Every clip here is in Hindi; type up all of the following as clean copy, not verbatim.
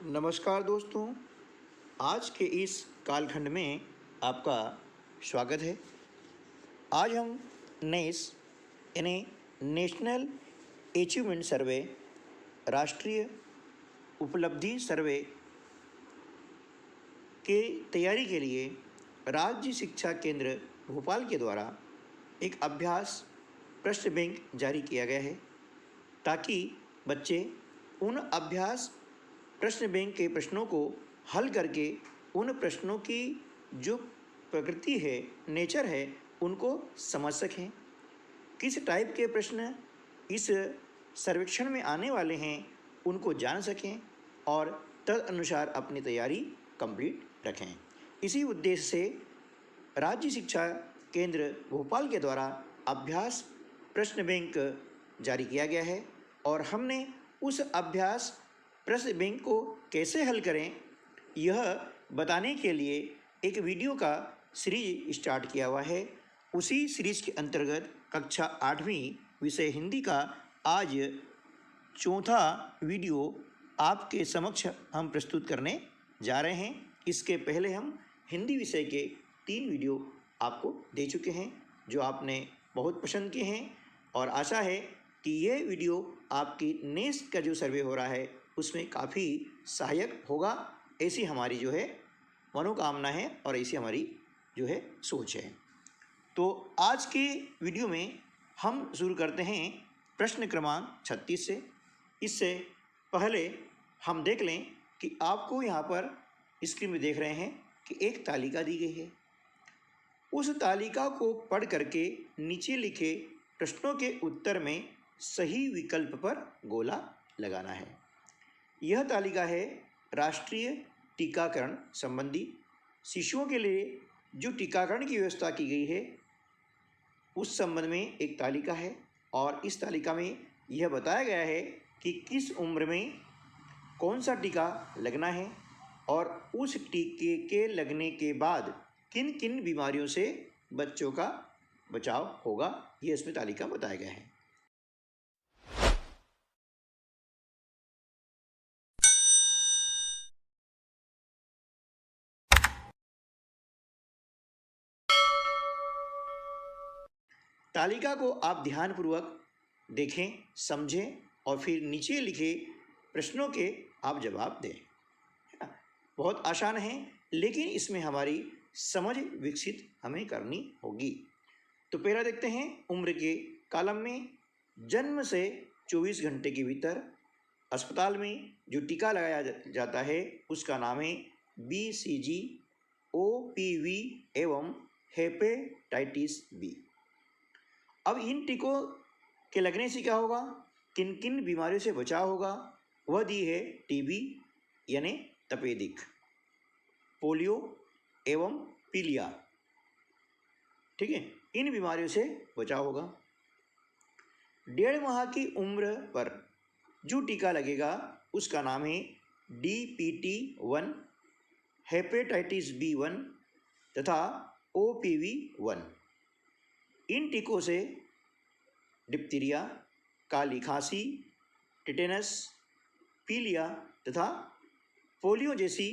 नमस्कार दोस्तों। आज के इस कालखंड में आपका स्वागत है। आज हम नेस यानी नेशनल अचीवमेंट सर्वे, राष्ट्रीय उपलब्धि सर्वे के तैयारी के लिए राज्य शिक्षा केंद्र भोपाल के द्वारा एक अभ्यास प्रश्न बैंक जारी किया गया है, ताकि बच्चे उन अभ्यास प्रश्न बैंक के प्रश्नों को हल करके उन प्रश्नों की जो प्रकृति है, नेचर है, उनको समझ सकें। किस टाइप के प्रश्न इस सर्वेक्षण में आने वाले हैं उनको जान सकें और तदनुसार अपनी तैयारी कंप्लीट रखें। इसी उद्देश्य से राज्य शिक्षा केंद्र भोपाल के द्वारा अभ्यास प्रश्न बैंक जारी किया गया है और हमने उस अभ्यास प्रश्न बैंक को कैसे हल करें, यह बताने के लिए एक वीडियो का सीरीज स्टार्ट किया हुआ है। उसी सीरीज के अंतर्गत कक्षा 8वीं विषय हिंदी का आज चौथा वीडियो आपके समक्ष हम प्रस्तुत करने जा रहे हैं। इसके पहले हम हिंदी विषय के 3 वीडियो आपको दे चुके हैं, जो आपने बहुत पसंद किए हैं, और आशा है कि ये वीडियो आपकी नेक्स्ट का जो सर्वे हो रहा है उसमें काफ़ी सहायक होगा। ऐसी हमारी जो है मनोकामना है और ऐसी हमारी जो है सोच है। तो आज के वीडियो में हम शुरू करते हैं प्रश्न क्रमांक 36 से। इससे पहले हम देख लें कि आपको यहाँ पर स्क्रीन में देख रहे हैं कि एक तालिका दी गई है। उस तालिका को पढ़ करके नीचे लिखे प्रश्नों के उत्तर में सही विकल्प पर गोला लगाना है। यह तालिका है राष्ट्रीय टीकाकरण संबंधी। शिशुओं के लिए जो टीकाकरण की व्यवस्था की गई है उस संबंध में एक तालिका है, और इस तालिका में यह बताया गया है कि किस उम्र में कौन सा टीका लगना है और उस टीके के लगने के बाद किन किन बीमारियों से बच्चों का बचाव होगा, ये इसमें तालिका बताया गया है। तालिका को आप ध्यानपूर्वक देखें, समझें और फिर नीचे लिखे प्रश्नों के आप जवाब दें। है ना? बहुत आसान है, लेकिन इसमें हमारी समझ विकसित हमें करनी होगी। तो पहला देखते हैं, उम्र के कॉलम में जन्म से 24 घंटे के भीतर अस्पताल में जो टीका लगाया जाता है उसका नाम है BCG, OPV एवं हेपेटाइटिस बी। अब इन टीकों के लगने से क्या होगा, किन किन बीमारियों से बचाव होगा, वह दी है TB यानी तपेदिक, पोलियो एवं पीलिया। ठीक है, इन बीमारियों से बचाव होगा। 1.5 माह की उम्र पर जो टीका लगेगा उसका नाम है DPT1, हेपेटाइटिस B1 तथा OPV1। इन टीकों से डिप्थीरिया, काली खांसी, टिटेनस, पीलिया तथा पोलियो जैसी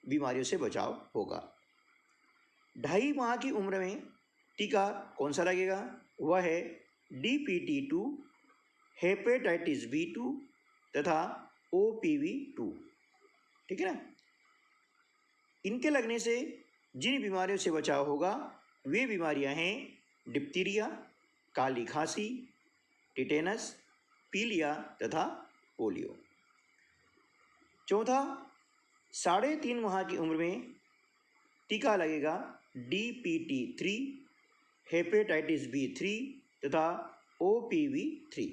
बीमारियों से बचाव होगा। 2.5 माह की उम्र में टीका कौन सा लगेगा, वह है DPT2, हेपेटाइटिस B2 तथा OPV2। ठीक है ना। इनके लगने से जिन बीमारियों से बचाव होगा वे बीमारियां हैं डिप्थीरिया, काली खांसी, टिटेनस, पीलिया तथा पोलियो। चौथा, 3.5 माह की उम्र में टीका लगेगा DPT3, हेपेटाइटिस B3 तथा OPV3।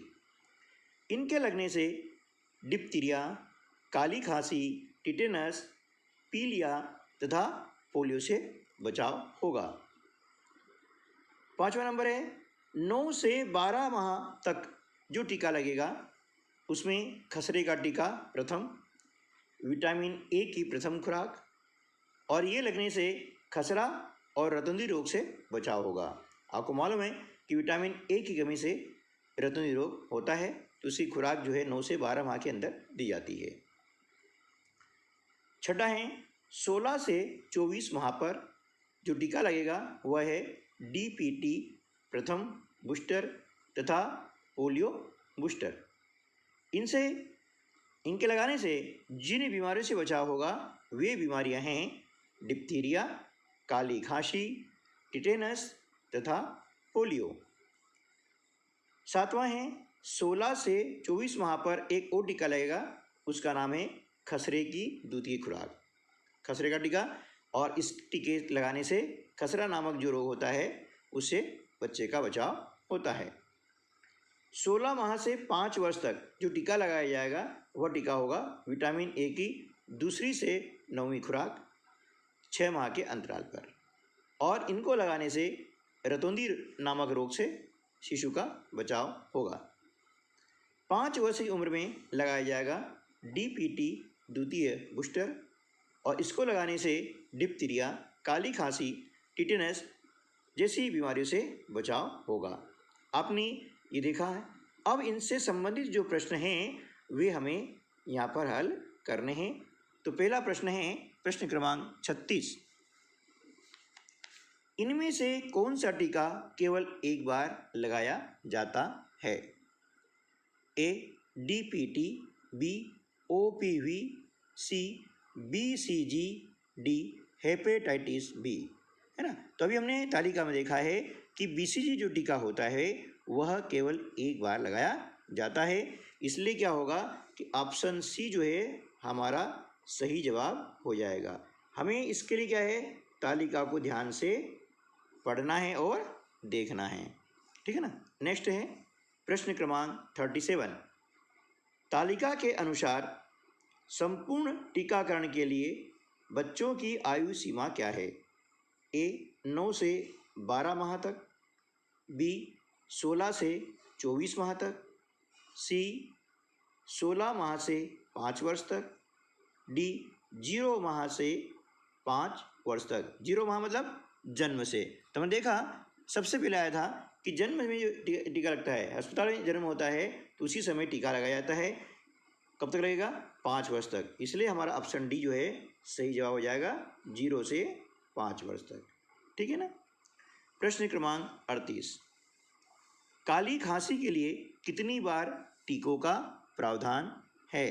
इनके लगने से डिप्थीरिया, काली खांसी, टिटेनस, पीलिया तथा पोलियो से बचाव होगा। 5वां नंबर है 9 से 12 माह तक जो टीका लगेगा उसमें खसरे का टीका प्रथम, विटामिन ए की प्रथम खुराक, और ये लगने से खसरा और रतुंधी रोग से बचाव होगा। आपको मालूम है कि विटामिन ए की कमी से रतुंधी रोग होता है, तो उसकी खुराक जो है 9 से 12 माह के अंदर दी जाती है। छठा है 16 से 24 माह पर जो टीका लगेगा वह है डीपीटी प्रथम बूस्टर तथा पोलियो बूस्टर। इनके लगाने से जिन बीमारियों से बचाव होगा वे बीमारियां हैं डिप्थीरिया, काली खांसी, टिटेनस तथा पोलियो। सातवां है 16 से 24 माह पर एक और टीका लगेगा, उसका नाम है खसरे की द्वितीय खुराक, खसरे का टीका। और इस टीके लगाने से खसरा नामक जो रोग होता है उससे बच्चे का बचाव होता है। 16 माह से 5 वर्ष तक जो टीका लगाया जाएगा वह टीका होगा विटामिन ए की दूसरी से 9वीं खुराक 6 माह के अंतराल पर। और इनको लगाने से रतौंधी नामक रोग से शिशु का बचाव होगा। 5 वर्ष की उम्र में लगाया जाएगा डीपीटी द्वितीय बूस्टर और इसको लगाने से डिप्थीरिया, काली खांसी, टिटेनस जैसी बीमारियों से बचाव होगा। आपने ये देखा है। अब इनसे संबंधित जो प्रश्न हैं वे हमें यहाँ पर हल करने हैं। तो पहला प्रश्न है प्रश्न क्रमांक 36। इनमें से कौन सा टीका केवल एक बार लगाया जाता है? ए डीपीटी, बी ओपीवी, सी बीसीजी, डी हेपेटाइटिस बी, है ना। तो अभी हमने तालिका में देखा है कि बीसीजी जो टीका होता है वह केवल एक बार लगाया जाता है, इसलिए क्या होगा कि ऑप्शन सी जो है हमारा सही जवाब हो जाएगा। हमें इसके लिए क्या है, तालिका को ध्यान से पढ़ना है और देखना है, ठीक है ना। नेक्स्ट है प्रश्न क्रमांक 37। तालिका के अनुसार संपूर्ण टीकाकरण के लिए बच्चों की आयु सीमा क्या है? ए 9 से 12 माह तक, बी 16 से 24 माह तक, सी 16 माह से 5 वर्ष तक, डी 0 माह से 5 वर्ष तक। 0 माह मतलब जन्म से। तो हमने देखा सबसे पहले आया था कि जन्म में जो टीका लगता है, अस्पताल में जन्म होता है तो उसी समय टीका लगाया जाता है। कब तक लगेगा? 5 वर्ष तक। इसलिए हमारा ऑप्शन डी जो है सही जवाब हो जाएगा 0 से 5 वर्ष तक, ठीक है ना। प्रश्न क्रमांक 38। काली खांसी के लिए कितनी बार टीकों का प्रावधान है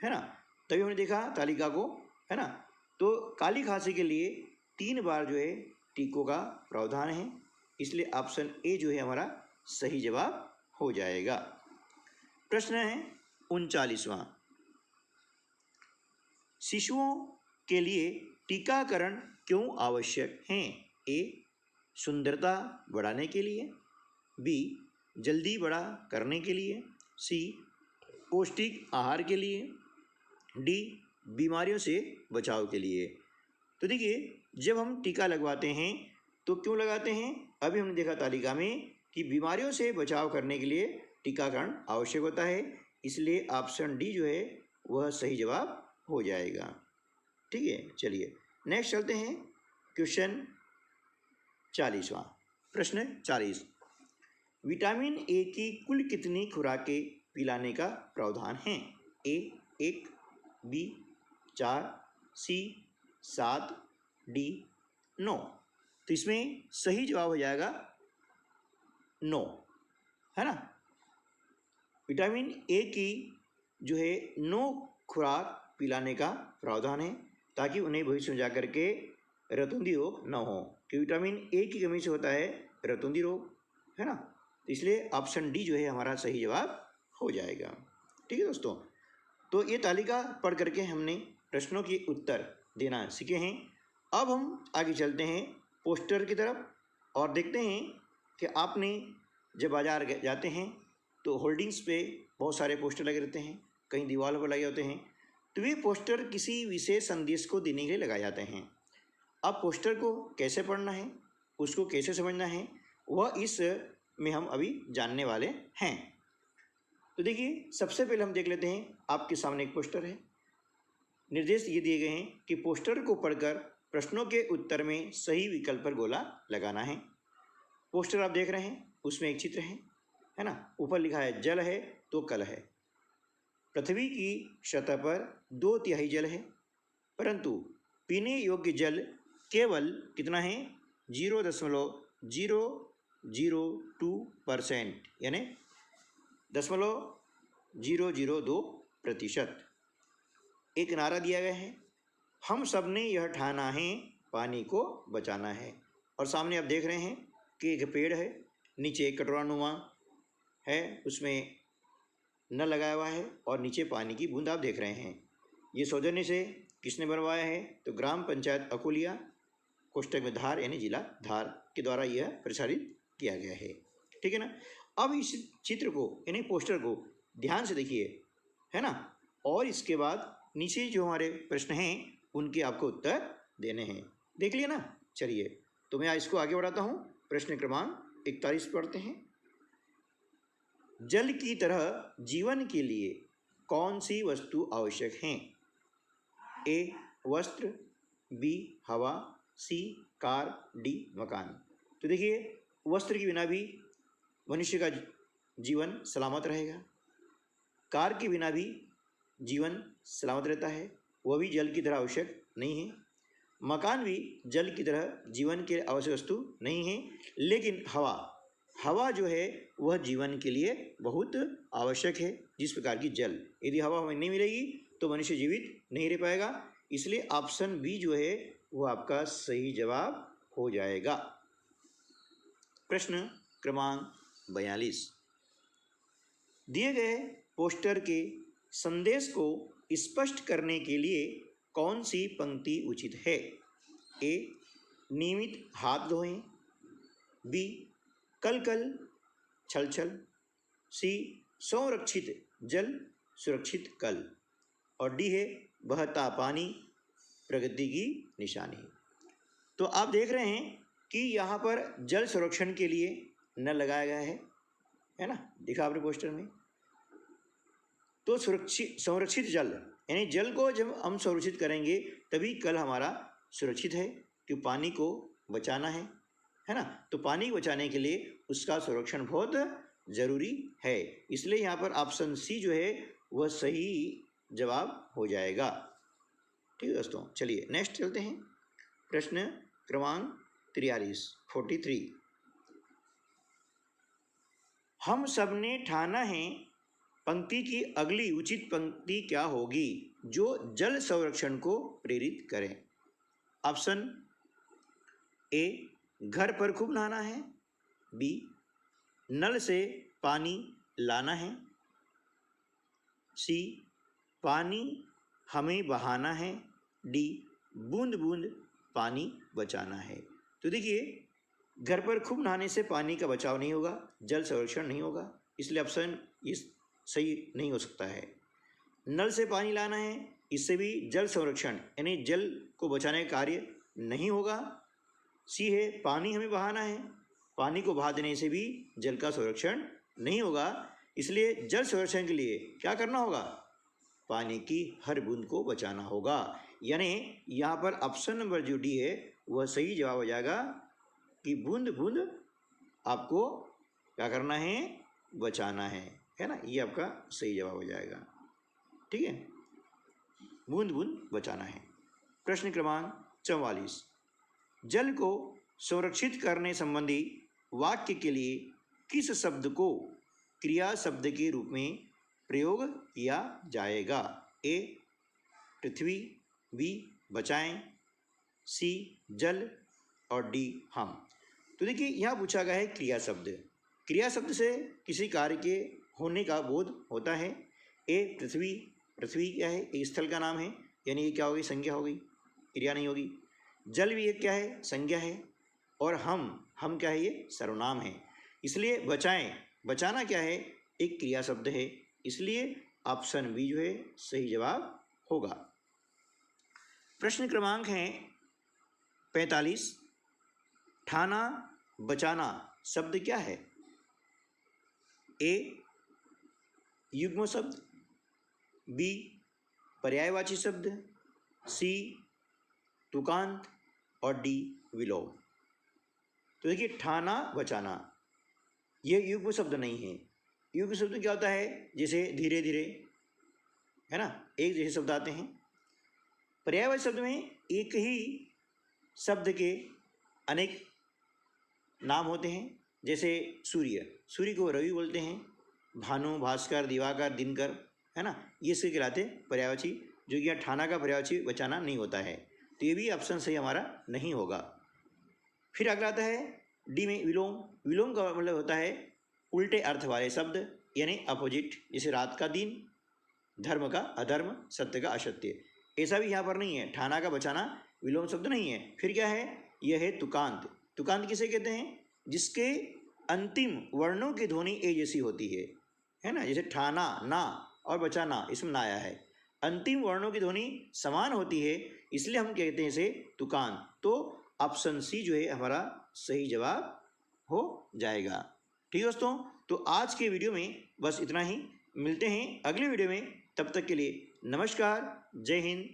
ना। तभी हमने देखा तालिका को, है ना। तो काली खांसी के लिए 3 बार जो है टीकों का प्रावधान है, इसलिए ऑप्शन ए जो है हमारा सही जवाब हो जाएगा। प्रश्न है 39वां। शिशुओं के लिए टीकाकरण क्यों आवश्यक है? ए सुंदरता बढ़ाने के लिए, बी जल्दी बड़ा करने के लिए, सी पौष्टिक आहार के लिए, डी बीमारियों से बचाव के लिए। तो देखिए जब हम टीका लगवाते हैं तो क्यों लगाते हैं? अभी हमने देखा तालिका में कि बीमारियों से बचाव करने के लिए टीकाकरण आवश्यक होता है, इसलिए ऑप्शन डी जो है वह सही जवाब हो जाएगा, ठीक है। चलिए नेक्स्ट चलते हैं क्वेश्चन 40वां। प्रश्न 40। विटामिन ए की कुल कितनी खुराकें पिलाने का प्रावधान है? ए 1, बी 4, सी 7, डी 9। तो इसमें सही जवाब हो जाएगा 9, है ना। विटामिन ए की जो है 9 खुराक पिलाने का प्रावधान है ताकि उन्हें भविष्य में जाकर के रतौंधी रोग न हो, कि विटामिन ए की कमी से होता है रतौंधी रोग, है ना। तो इसलिए ऑप्शन डी जो है हमारा सही जवाब हो जाएगा, ठीक है दोस्तों। तो ये तालिका पढ़ करके हमने प्रश्नों के उत्तर देना सीखे हैं। अब हम आगे चलते हैं पोस्टर की तरफ और देखते हैं कि आपने जब बाजार जाते हैं तो होर्डिंग्स पे बहुत सारे पोस्टर लगे रहते हैं, कहीं दीवार पर लगे होते हैं। तो वे पोस्टर किसी विशेष संदेश को देने के लिए लगाए जाते हैं। अब पोस्टर को कैसे पढ़ना है, उसको कैसे समझना है, वह इस में हम अभी जानने वाले हैं। तो देखिए सबसे पहले हम देख लेते हैं, आपके सामने एक पोस्टर है। निर्देश ये दिए गए हैं कि पोस्टर को पढ़कर प्रश्नों के उत्तर में सही विकल्प पर गोला लगाना है। पोस्टर आप देख रहे हैं, उसमें एक चित्र है ना। ऊपर लिखा है जल है तो कल है। पृथ्वी की सतह पर 2/3 जल है, परंतु पीने योग्य जल केवल कितना है 0.002%, यानी 0.002%। एक नारा दिया गया है, हम सब ने यह ठाना है पानी को बचाना है। और सामने आप देख रहे हैं कि एक पेड़ है, नीचे कटोरानुमा है, उसमें नल लगाया हुआ है और नीचे पानी की बूंद आप देख रहे हैं। ये सौजन्य से किसने बनवाया है? तो ग्राम पंचायत अकोलिया, कोष्टक में धार यानी जिला धार के द्वारा यह प्रसारित किया गया है। ठीक है ना। अब इस चित्र को यानी पोस्टर को ध्यान से देखिए, है ना। और इसके बाद नीचे जो हमारे प्रश्न हैं उनके आपको उत्तर देने हैं। देख लिया ना। चलिए तो मैं इसको आगे बढ़ाता हूँ। प्रश्न क्रमांक 41 पढ़ते हैं। जल की तरह जीवन के लिए कौन सी वस्तु आवश्यक हैं? ए वस्त्र, बी हवा, सी कार, डी मकान। तो देखिए, वस्त्र के बिना भी मनुष्य का जीवन सलामत रहेगा, कार के बिना भी जीवन सलामत रहता है, वह भी जल की तरह आवश्यक नहीं है। मकान भी जल की तरह जीवन के आवश्यक वस्तु नहीं है। लेकिन हवा जो है वह जीवन के लिए बहुत आवश्यक है, जिस प्रकार की जल। यदि हवा हमें नहीं मिलेगी तो मनुष्य जीवित नहीं रह पाएगा। इसलिए ऑप्शन बी जो है वह आपका सही जवाब हो जाएगा। प्रश्न क्रमांक 42। दिए गए पोस्टर के संदेश को स्पष्ट करने के लिए कौन सी पंक्ति उचित है? ए नियमित हाथ धोएं, बी कल कल छल छल, सी संरक्षित जल सुरक्षित कल, और डी है बहता पानी प्रगति की निशानी। तो आप देख रहे हैं कि यहाँ पर जल संरक्षण के लिए नल लगाया गया है ना, दिखा आपने पोस्टर में। तो संरक्षित जल यानी जल को जब हम संरक्षित करेंगे तभी कल हमारा सुरक्षित है, कि पानी को बचाना है ना। तो पानी बचाने के लिए उसका संरक्षण बहुत ज़रूरी है। इसलिए यहाँ पर ऑप्शन सी जो है वह सही जवाब हो जाएगा। ठीक है दोस्तों, चलिए नेक्स्ट चलते हैं। प्रश्न क्रमांक 43। हम सब ने ठाना है पंक्ति की अगली उचित पंक्ति क्या होगी जो जल संरक्षण को प्रेरित करें? ऑप्शन ए घर पर खूब नहाना है, बी नल से पानी लाना है, सी पानी हमें बहाना है, डी बूंद बूंद पानी बचाना है। तो देखिए, घर पर खूब नहाने से पानी का बचाव नहीं होगा, जल संरक्षण नहीं होगा, इसलिए ऑप्शन इस सही नहीं हो सकता है। नल से पानी लाना है, इससे भी जल संरक्षण यानी जल को बचाने का कार्य नहीं होगा। सी है पानी हमें बहाना है, पानी को बहा देने से भी जल का संरक्षण नहीं होगा। इसलिए जल संरक्षण के लिए क्या करना होगा? पानी की हर बूंद को बचाना होगा। यानी यहाँ पर ऑप्शन नंबर जो डी है वह सही जवाब हो जाएगा, कि बूंद बूंद आपको क्या करना है? बचाना है ना। ये आपका सही जवाब हो जाएगा। ठीक है, बूंद बूंद बचाना है। प्रश्न क्रमांक 44। जल को संरक्षित करने संबंधी वाक्य के लिए किस शब्द को क्रिया शब्द के रूप में प्रयोग किया जाएगा? ए पृथ्वी, बी बचाएं, सी जल, और डी हम। तो देखिए, यहाँ पूछा गया है क्रिया शब्द। क्रिया शब्द से किसी कार्य के होने का बोध होता है। ए पृथ्वी, पृथ्वी क्या है? एक स्थल का नाम है, यानी ये क्या होगी? संज्ञा होगी, क्रिया नहीं होगी। जल भी एक क्या है? संज्ञा है। और हम क्या है? ये सर्वनाम है। इसलिए बचाएं, बचाना क्या है? एक क्रिया शब्द है। इसलिए ऑप्शन बी जो है सही जवाब होगा। प्रश्न क्रमांक है 45। ठाना बचाना शब्द क्या है? ए युग्म शब्द, बी पर्यायवाची शब्द, सी तुकांत, और डी विलोम। तो देखिए, ठाना बचाना ये युग्म शब्द नहीं है। युग्म शब्द क्या होता है? जैसे धीरे धीरे, है ना, एक जैसे शब्द आते हैं। पर्यायवाची शब्द में एक ही शब्द के अनेक नाम होते हैं। जैसे सूर्य, सूर्य को रवि बोलते हैं, भानु, भास्कर, दिवाकर, दिनकर, है ना, ये इसके कहलाते पर्यायवाची, जो कि यहाँ ठाना का पर्यायवाची बचाना नहीं होता है। तो ये भी ऑप्शन सही हमारा नहीं होगा। फिर अगला आता है डी में विलोम। विलोम का मतलब होता है उल्टे अर्थ वाले शब्द, यानी अपोजिट, जैसे रात का दिन, धर्म का अधर्म, सत्य का असत्य। ऐसा भी यहाँ पर नहीं है, ठाना का बचाना विलोम शब्द नहीं है। फिर क्या है, यह है तुकांत। तुकांत किसे कहते हैं, जिसके अंतिम वर्णों की ध्वनि ए जैसी होती है ना, जैसे ठाना ना और बचाना, इसमें ना आया है, अंतिम वर्णों की ध्वनि समान होती है, इसलिए हम कहते हैं इसे तुकांत। तो ऑप्शन सी जो है हमारा सही जवाब हो जाएगा। ठीक है दोस्तों, तो आज के वीडियो में बस इतना ही। मिलते हैं अगले वीडियो में, तब तक के लिए नमस्कार, जय हिंद,